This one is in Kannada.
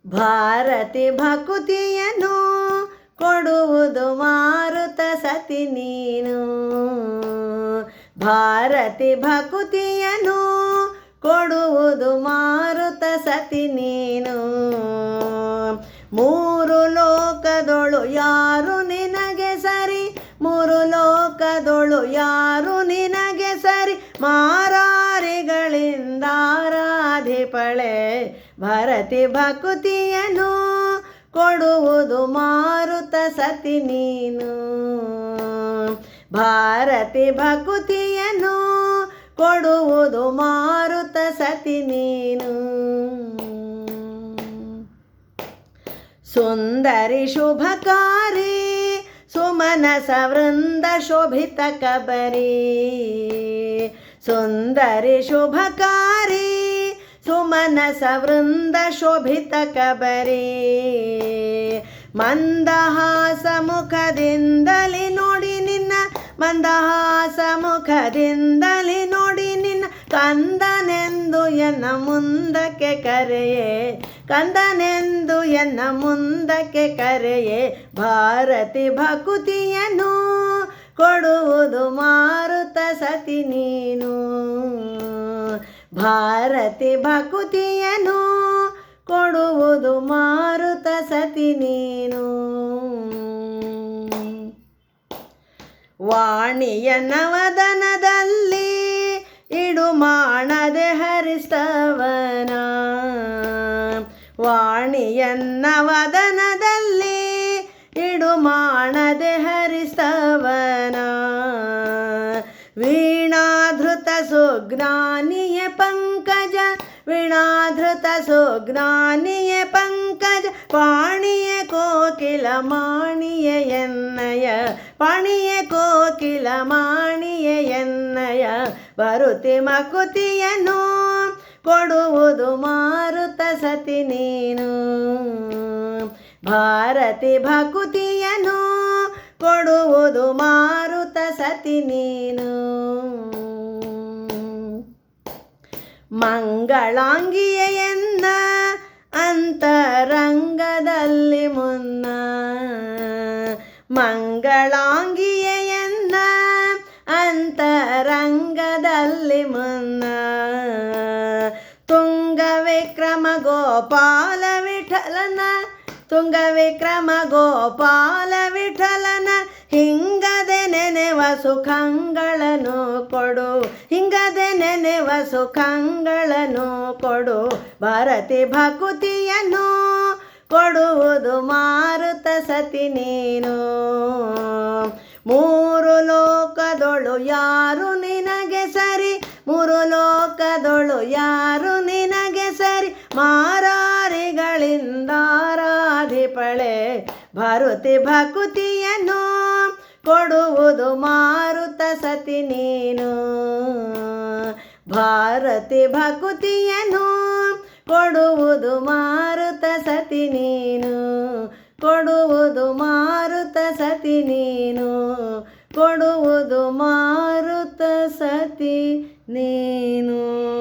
ಭಾರತಿ ಭಕುತಿಯನ್ನು ಕೊಡುವುದು ಮಾರುತ ಸತಿ ನೀನು. ಭಾರತಿ ಭಕುತಿಯನ್ನು ಕೊಡುವುದು ಮಾರುತ ಸತಿ ನೀನು. ಮೂರು ಲೋಕದೊಳು ಯಾರು ನಿನಗೆ ಸರಿ, ಮೂರು ಲೋಕದೊಳು ಯಾರು ನಿನಗೆ ಸರಿ, ಮಾರಾರಿಗಳಿಂದಾರಾಧಿಪಳೆ ಭಾರತಿ ಭಕುತಿಯನ್ನು ಕೊಡುವುದು ಮಾರುತ ಸತಿ ನೀನು. ಭಾರತಿ ಭಕುತಿಯನ್ನು ಕೊಡುವುದು ಮಾರುತ ಸತಿ ನೀನು. ಸುಂದರಿ ಶುಭಕಾರಿ ಸುಮನಸ ವೃಂದ ಶೋಭಿತ ಕಬರಿ. ಸುಂದರಿ ಶುಭಕಾರಿ ಸುಮನಸ ವೃಂದ ಶೋಭಿತ ಕಬರಿ. ಮಂದಹಾಸ ಮುಖದಿಂದಲಿ ನೋಡಿ ನಿನ್ನ, ಮಂದಹಾಸ ಮುಖದಿಂದಲಿ ನೋಡಿ ನಿನ್ನ, ಕಂದನೆಂದು ಎನ್ನ ಮುಂದಕ್ಕೆ ಕರೆಯೇ, ಕಂದನೆಂದು ಎನ್ನ ಮುಂದಕ್ಕೆ ಕರೆಯೇ. ಭಾರತಿ ಭಕುತಿಯನ್ನು ಕೊಡುವುದು ಮಾರುತ ಸತಿ ನೀನು. ಭಾರತಿ ಭಕುತಿಯನ್ನು ಕೊಡುವುದು ಮಾರುತ ಸತಿ ನೀನು. ವಾಣಿಯ ನವದನದಲ್ಲಿ ಇಡು ಮಾಡದೆ ಹರಿಸ್ತವನ. ವಾಣಿಯ ನವದನದಲ್ಲಿ ಇಡು ಮಾಡದೆ ಹರಿಸ್ತವನ. ವೀಣಾಧೃತ ಸುಜ್ಞಾನಿಯ ಪಂಕಜ, ವೀಣಾಧೃತ ಸುಜ್ಞಾನಿಯ ಪಂಕಜ, ಪಾಣಿಯ ಕೋಕಿಲ ಮಾಣಿಯ ಎನ್ನಯ, ಪಾಣಿಯ ಕೋಕಿಲ ಮಾಣಿಯ ಎನ್ನಯ. ಭರುತಿ ಭಕುತಿಯನ್ನು ಕೊಡುವುದು ಮಾರುತ ಸತಿ ನೀನು. ಭಾರತಿ ಭಕುತಿಯನ್ನು ಕೊಡುವುದು ಮಾರುತ ಸತಿ ನೀನು. ಮಂಗಳಾಂಗಿಯ ಎನ್ನ ಅಂತರಂಗದಲ್ಲಿ ಮುನ್ನ, ಮಂಗಳಾಂಗಿಯ ಎನ್ನ ಅಂತರಂಗದಲ್ಲಿ ಮುನ್ನ. ತುಂಗ ವಿಕ್ರಮ ಗೋಪಾಲ ವಿಠಲನ, ತುಂಗ ವಿಕ್ರಮ ಗೋಪಾಲ ವಿಠಲನ, ಹಿಂಗದೆ ನೆನೆವ ಸುಖಗಳನ್ನು ಕೊಡು, ಹಿಂಗದೆ ನೆನೆವ ಸುಖಗಳನ್ನು ಕೊಡು. ಭಾರತಿ ಭಕುತಿಯನ್ನು ಕೊಡುವುದು ಮಾರುತ ಸತಿ ನೀನು. ಮೂರು ಲೋಕದೊಳು ಯಾರು ನಿನಗೆ ಸರಿ, ಮೂರು ಲೋಕದೊಳು ಯಾರು ನಿನಗೆ ಸರಿ, ಮಾರಾರಿಗಳಿಂದಾರಾಧಿಪಳೆ ಭಾರತಿ ಭಕುತಿಯನ್ನು ಕೊಡುವುದು ಮಾರುತ ಸತಿ ನೀನು. ಭಾರತಿ ಭಕುತಿಯನ್ನು ಕೊಡುವುದು ಮಾರುತ ಸತಿ ನೀನು. ಕೊಡುವುದು ಮಾರುತ ಸತಿ ನೀನು. ಕೊಡುವುದು ಮಾರುತ ಸತಿ ನೀನು.